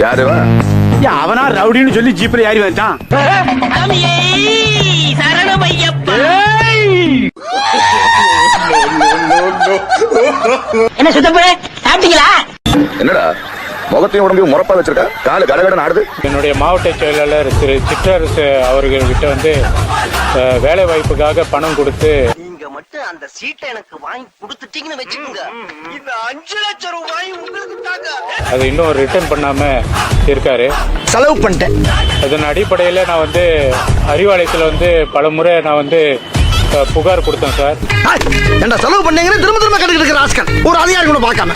யாருவா? அவனா ரவுடின்னு சொல்லி ஜீப்ல ஏறி வந்துட்டான். என்ன சுத்தப்பட சாப்பிட்டீங்களா? என்னடா முகத்தையும் உடம்பையும் முறப்பா வச்சிருக்க? காலு கடகடன் ஆடுது. என்னுடைய மாவட்ட செயலாளர் திரு சிற்றரசு அவர்கள்கிட்ட வந்து வேலை வாய்ப்புக்காக பணம் கொடுத்து நீங்க மட்டும் அந்த சீட்டை எனக்கு வாங்கி கொடுத்துட்டீங்கன்னு வச்சுக்கோங்க, இந்த 5 லட்சம் ரூபாய் உங்களுக்கு தாங்க. அது இன்னும் ரிட்டர்ன் பண்ணாம இருக்காரு. செலவு பண்ணிட்டேன். அதன் அடிப்படையில் நான் வந்து அறிவாலயத்தில் வந்து பல முறை நான் வந்து புகார் கொடுத்தேன் சார். என்ன செலவு பண்ணீங்க? திரும்ப திரும்ப கட்டுக்கிட்டு இருக்கிற ஆஸ்கர் ஒரு அதிகாரி கூட பார்க்காம.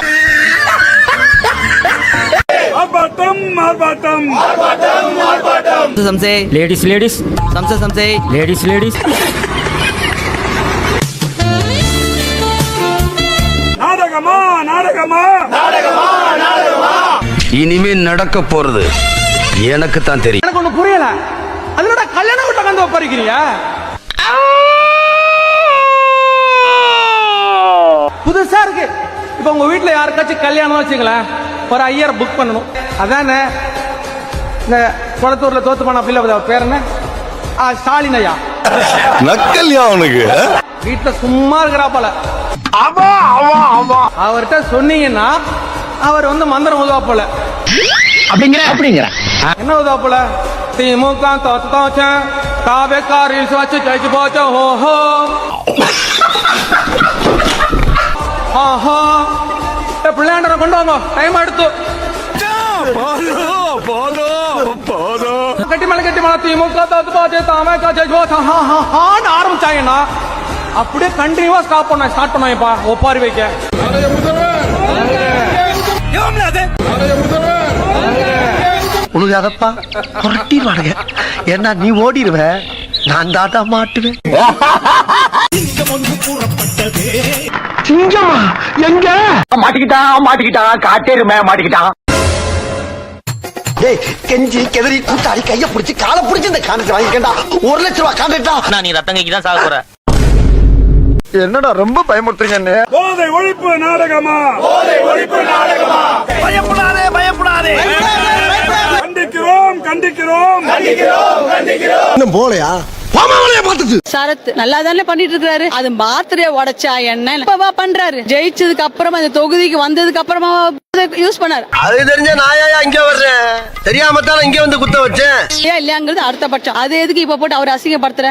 லேடிஸ் லேடிஸ் சம்சே லேடிஸ் லேடிஸ். நாடகமா நாடகமா நாடகமா நாடகமா. இனிமே நடக்க போறது எனக்கு தான் தெரியும். எனக்கு ஒண்ணு புரியல. அதனோட கல்யாணம் விட்ட வந்து ஒப்பறிக்கிறியா? புதுசா இருக்கு. இப்ப உங்க வீட்டுல யாருக்காச்சும் கல்யாணம் வச்சுங்களேன், ஒரு 5000 புக் பண்ணணும். அதானே இந்த குளத்தூர்ல தோத்து போன பிள்ளை பேர் என்ன? ஸ்டாலின் ஐயா. நக்கல்யா அவனுக்கு. வீட்டுல சும்மா இருக்கிறாப்பல. அவர்கிட்ட சொன்னீங்கன்னா அவர் வந்து மந்திரம் உதவாப்பல. அப்படிங்கிற என்ன உதவாப்பல? திமுக தோச்சேன் காவேக்காரில் வச்சு ஜெயிச்சு போச்சோம். ஓஹோ ஆஹா, பிள்ளையாண்டரை கொண்டு வாங்க, டைம் எடுத்து. கட்டி மேல திமுக தோத்து போச்சு தாவேக்கா ஜெயிச்சு போச்சு ஆரம்பிச்சாங்கன்னா அப்படியே கண்டினியூவா ஸ்டார்ட் பண்ணுவாங்கப்பா ஒப்பாரி வைக்க. உனக்கு அதப்பா புரட்டிடுவானுங்க. ஏன்னா நீ ஓடிடுவ, நான் தாத்தா மாட்டுவேன். சிங்கமா எங்க மாட்டிக்கிட்டான் காட்டேருமே மாட்டிக்கிட்டான். டேய் கெஞ்சி கெதறி கூட்டாடி கைய புடிச்சு காலை புடிச்சு இந்த கான்ட்ராக்ட் வாங்கிக்கண்டா. 1 லட்சம் ரூபாய் கான்ட்ராக்டா? நீ ரத்தங்கைக்கு தான் சாக போற. என்னடா ரொம்ப பயமுறுத்துறீங்க என்ன? போதை ஒழிப்பு நாடகமா போதை ஒழிப்பு நாடகமா. பயப்படாதே பயப்படாதே. கண்டிக்கிறோம் கண்டிக்கிறோம் கண்டிக்கிறோம் கண்டிக்கிறோம். இன்னும் போலையா? சரத் நல்லா தானே பண்ணிட்டு இருக்காரு. அது மாத்திரைய உடைச்சா என்ன பண்றாரு? ஜெயிச்சதுக்கு அப்புறமா இந்த தொகுதிக்கு வந்ததுக்கு அப்புறமா யூஸ் பண்ணாரு. அது தெரிஞ்ச நாயா இங்க வர்றேன், தெரியாம தான் இங்க வந்து குத்த வச்சேன். ஏன் இல்லங்கிறது அடுத்த பட்சம். அது எதுக்கு இப்ப போட்டு அவர் அசிங்கப்படுத்துற?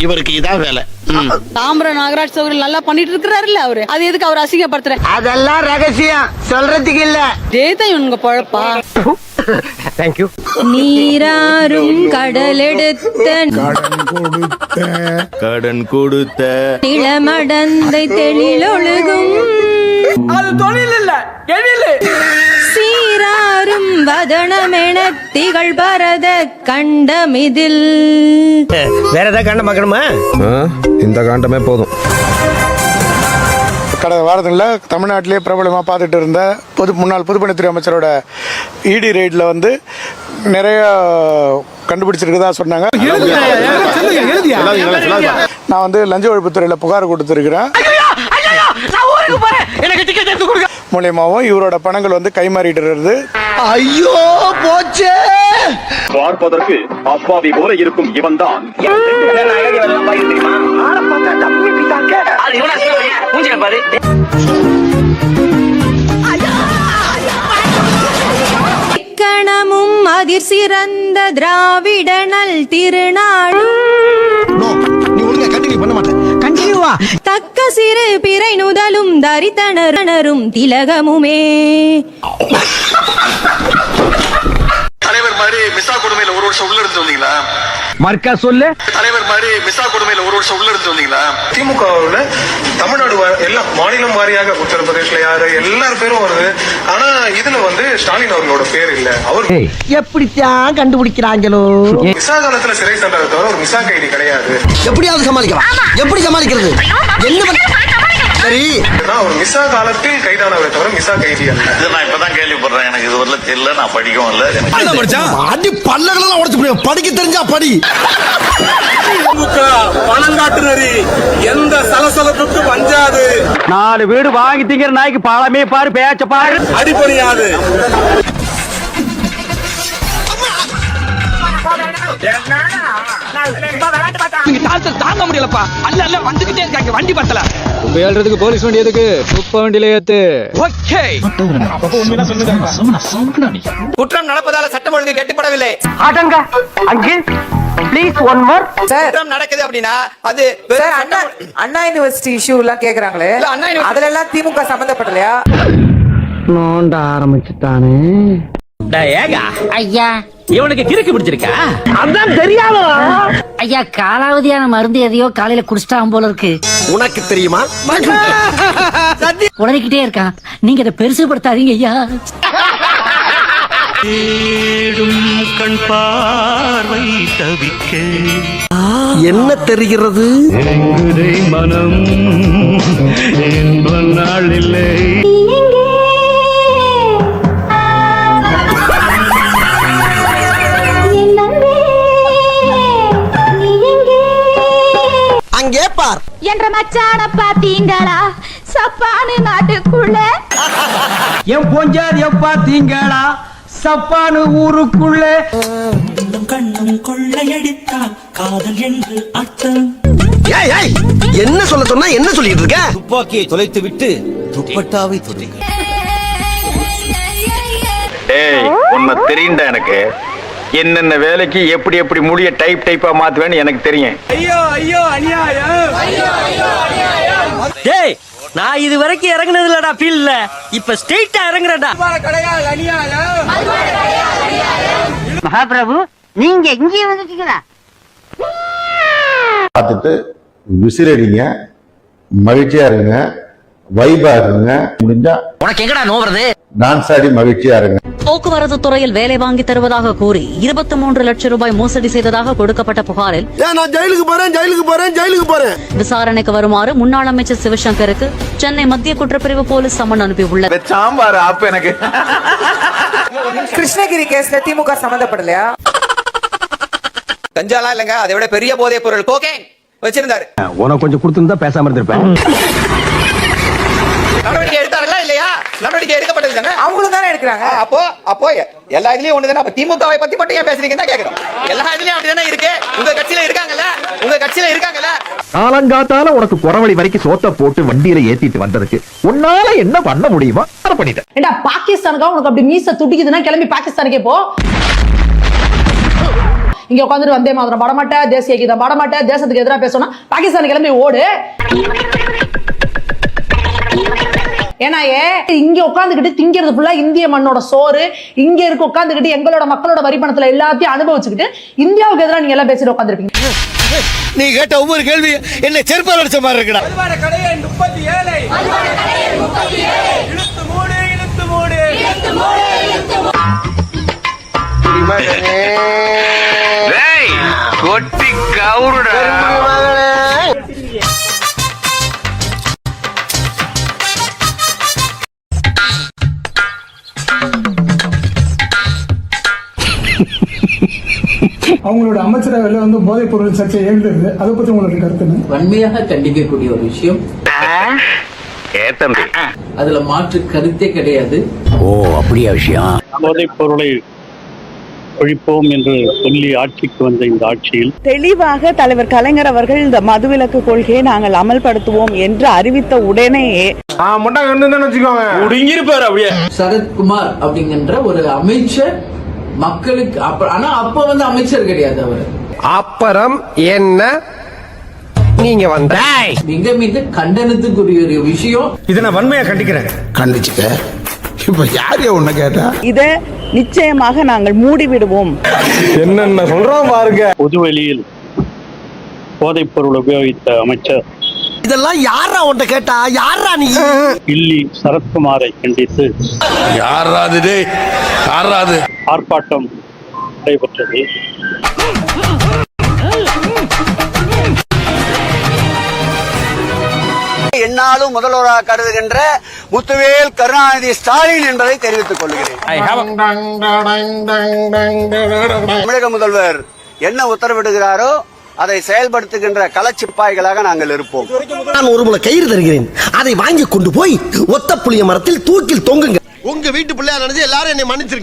இவருக்கு இதான் வேலை. தாம்பரம் நாகராஜ் சௌகரியம் நல்லா பண்ணிட்டு இருக்கிறாருல்ல அவரு, அது எதுக்கு அவர் அசிங்கப்படுத்துற? அதெல்லாம் ரகசியம் சொல்றதுக்கு இல்ல. ஜெயதான் இவனுங்க பொழப்பா. தேங்க்யூ. நீராறும் கடலெடுத்த கடன் கொடுத்த நிலமடந்தை தெளிலொழுகும் அது தொழில் இல்ல எழில். சீராறும் வதனமென திகழ் பரத கண்டமிதில். வேற ஏதாவது கண்டம் பார்க்கணுமா? இந்த காண்டமே போதும். கடந்த வாரத்தில் தமிழ்நாட்டிலே பிரபலமாக பார்த்துட்டு இருந்த முன்னாள் பொதுப்பணித்துறை அமைச்சரோட இடி ரெய்டில் வந்து நிறைய கண்டுபிடிச்சிருக்கதா சொன்னாங்க. நான் வந்து லஞ்ச ஒழிப்புத்துறையில் புகார் கொடுத்துருக்கிறேன். மூலியமாவும் இவரோட பணங்கள் வந்து கைமாறிட்டு. ஐயோ போச்சே. பார்ப்பதற்கு அப்பாவி போல இருக்கும் இவன் தான். கணமும் அதிர் சிறந்த திராவிடனல் திருநாடு. தக்க சிறு பிறை நுதலும் தரித்தனரும் திலகமுமே. தலைவர் மாதிரி மிசா கொடுமையில 1 வருஷம் உள்ள இருந்து வந்தீங்களா? மர்க்கா சொல்லு. தலைவர் மாதிரி மிசா கொடுமையில 1 வருஷம் உள்ள இருந்து வந்தீங்களா? திமுகவுல தமிழ்நாடு எல்லாம் மாநிலம் வாரியாக உத்தரப்பிரதேஷ்ல யாரு எல்லாரும் பேரும் வருது. ஆனா இதுல வந்து ஸ்டாலின் அவர்களோட பேர் இல்ல. அவர் எப்படித்தான் கண்டுபிடிக்கிறாங்களோ? மிசா காலத்துல சிறை சென்றதை தவிர ஒரு மிசா கைதி கிடையாது. எப்படியாவது சமாளிக்கலாம். எப்படி சமாளிக்கிறது? என்ன சரி, ஒரு மிசா காலத்தில் கைதானவரை தவிர மிசா கைதி அல்ல. நான் இப்பதான் கேள்விப்படுறேன். எனக்கு இது வரல தெரியல. நான் படிக்கவும் இல்ல. அடி பல்லகளெல்லாம் உடைச்சு போய் படிக்க தெரிஞ்சா படி. பணங்காட்டுனரி எந்த சலசலப்புக்கு பஞ்சாது. 4 வீடு வாங்கி திங்கிற நாய்க்கு பாலமே பாரு, பேச்ச பாரு, அடிப்படையாது. முடியலப்பா. அல்ல வந்துகிட்டே இருக்காங்க, வண்டி பத்தல. ஏழ்றதுக்கு போலீஸ் வண்டி எதுக்கு? குப்பை வண்டியில ஏத்து. ஓகே. குற்றம் நடப்பதால சட்டம் ஒழுங்கு கெட்டுப்படவில்லை. அடங்க அங்கே ப்ளீஸ் ஒன் மோர். குற்றம் நடக்குது அப்படின்னா அது அண்ணா யூனிவர்சிட்டி இஷ்யூ எல்லாம் கேக்குறாங்களே, அதுல எல்லாம் திமுக சம்பந்தப்படலையா? நோண்ட ஆரம்பிச்சுட்டானே. ஐயா இவனுக்கு கிறுக்கு பிடிச்சிருக்கா? அதான் தெரியாத ஐயா காலாவதியான மருந்து எதையோ காலையில குடிச்சிட்டான் போல இருக்கு. உனக்கு தெரியுமா? உடனிக்கிட்டே இருக்கான். நீங்க இதை பெருசுபடுத்தாதீங்க ஐயா. கண் பார்வை தவிக்க என்ன தெரிகிறது? மனம் நாள் இல்லை. அங்கே பார் என்ற மச்சான பாத்தீங்களா சப்பானு நாட்டுக்குள்ள என் பொஞ்சாதி எப்பா தீங்களா சப்பானு ஊருக்குள்ள. கண்ணும் கொள்ளையடித்தால் காதல் என்று அர்த்தம். என்ன சொல்ல சொன்னா என்ன சொல்லிட்டு இருக்க? துப்பாக்கியை தொலைத்து விட்டு துப்பட்டாவை தொலைங்க. ஏய் உன்னை தெரியும்டா எனக்கு. என்னென்ன வேலைக்கு எப்படி எப்படி முடிய டைப்பா மாத்துவேன்னு எனக்கு தெரியும். ஐயோ ஐயோ அநியாயம். டேய் நான் இது வரைக்கும் இறங்குனது இல்லடா ஃபீல்ட்ல, இப்ப ஸ்ட்ரெயிட்டா இறங்குறடா. கிடையாது அநியாயம். மகாபிரபு நீங்க எங்கே வந்துட்டீங்களா? பார்த்துட்டு விசிறடிங்க, மகிழ்ச்சியா இருங்க, வைபா இருங்க. முடிஞ்சா உனக்கு எங்கடா நோவுறது? டான்ஸ் ஆடி மகிழ்ச்சியா இருங்க. போக்குவரத்து துறையில் வேலை வாங்கி தருவதாக கூறி 23 லட்சம் ரூபாய் மோசடி செய்ததாக கொடுக்கப்பட்ட புகாரில் நான் ஜெயிலுக்கு போறேன். விசாரணைக்கு வருமாறு முன்னாள் அமைச்சர் சிவசங்கருக்கு சென்னை மத்திய குற்றப்பிரிவு போலீஸ் சம்மன் அனுப்பியுள்ளது. சாம்பார் ஆப்பு எனக்கு. கிருஷ்ணகிரி கேஸ்ல திமுக சம்பந்தப்படலையா? கஞ்சாலாம் இல்லங்க, அதை விட பெரிய போதைப் பொருள் கோகேன் வச்சிருந்தாரு. உனக்கு கொஞ்சம் கொடுத்துருந்தா பேசாம இருந்திருப்பேன். நடவடிக்கை எடுத்தார்களா இல்லையா? நடவடிக்கை எடுக்கப்பட்டது தானே. அவங்களும் தானே எடுக்கிறாங்க. அப்போ எல்லா இதுலயும் ஒண்ணுதானே. அப்ப திமுகவை பத்தி மட்டும் ஏன் பேசுறீங்கன்னு தான் கேக்குறோம். எல்லா இதுலயும் அப்படிதானே இருக்கு. உங்க கட்சியில இருக்காங்கல்ல. காலங்காத்தால உனக்கு குறவழி வரைக்கும் சோத்த போட்டு வண்டியில ஏத்திட்டு வந்ததுக்கு உன்னால என்ன பண்ண முடியுமா அதை பண்ணிட்டேன். ஏண்டா பாகிஸ்தானுக்கா உனக்கு அப்படி மீச துடிக்குதுன்னா கிளம்பி பாகிஸ்தானுக்கே போ. இங்க உட்காந்துட்டு வந்தே மாதிரம் படமாட்டேன், தேசிய கீதம் படமாட்டேன், தேசத்துக்கு எதிராக பேசணும், பாகிஸ்தானுக்கு கிளம்பி ஓடு. ஏன்னா இங்க உட்காந்துக்கிட்டு திங்கிறது ஃபுல்லா இந்திய மண்ணோட சோறு, இங்க இருக்க உட்காந்துக்கிட்டு எங்களோட மக்களோட வரி பணத்துல எல்லாத்தையும் அனுபவிச்சுக்கிட்டு இந்தியாவுக்கு எதிராக நீங்க எல்லாம் பேசிட்டு உட்காந்துருப்பீங்க. நீ கேட்ட ஒவ்வொரு கேள்வி என்ன செருப்பால் அடிச்ச மாதிரி இருக்குடா. கடையை 37 இழுத்து மூடு. கொட்டி கவுருடா. அவங்களோட அமைச்சரவையில வந்து போதைப் பொருள் சர்ச்சை எழுதுறது, அதை பத்தி உங்களுக்கு கருத்து? வன்மையாக கண்டிக்கக்கூடிய ஒரு விஷயம், அதுல மாற்று கருத்தே கிடையாது. ஓ அப்படியா விஷயம். போதைப் பொருளை ஒழிப்போம் என்று சொல்லி ஆட்சிக்கு வந்த இந்த ஆட்சியில் தெளிவாக தலைவர் கலைஞர் அவர்கள் இந்த மதுவிலக்கு கொள்கையை நாங்கள் அமல்படுத்துவோம் என்று அறிவித்த உடனேயே சரத்குமார் அப்படிங்கிற ஒரு அமைச்சர் மக்களுக்கு ஆனா அப்ப வந்து அமைச்சர் கிடையாது அவர். அப்புறம் என்ன நீங்க வந்த மிக கண்டனத்துக்குரிய ஒரு விஷயம். இதை நான் வன்மையா கண்டிக்கிறேன். கண்டிச்சுக்க. இப்ப யாரையா உன்ன கேட்டா? இதை நிச்சயமாக நாங்கள் மூடிவிடுவோம். என்னென்ன சொல்றோம் பாருங்க. பொதுவெளியில் போதைப் பொருள் உபயோகித்த அமைச்சர் இதெல்லாம் யாரா உன்ட்ட கேட்டா? யாரா நீ? கில்லி சரத்குமாரை கண்டித்து ஆர்ப்பாட்டம் நடைபெற்றது. என்னாலும் முதல்வராக கருதுகின்ற முத்துவேல் கருணாநிதி ஸ்டாலின் என்பதை தெரிவித்துக் கொள்கிறேன். தமிழக முதல்வர் என்ன உத்தரவிடுகிறாரோ அதை செயல்படுத்துகின்ற களச்சிப்பாய்களாக நாங்கள் இருப்போம். நான் ஒரு முறை கயிறு தருகிறேன், அதை வாங்கி கொண்டு போய் ஒத்த புளிய மரத்தில் தூக்கில் தொங்குங்க. உங்க வீட்டு பிள்ளையா நினைச்சு எல்லாரும் என்னை மன்னிச்சிருக்கேன்.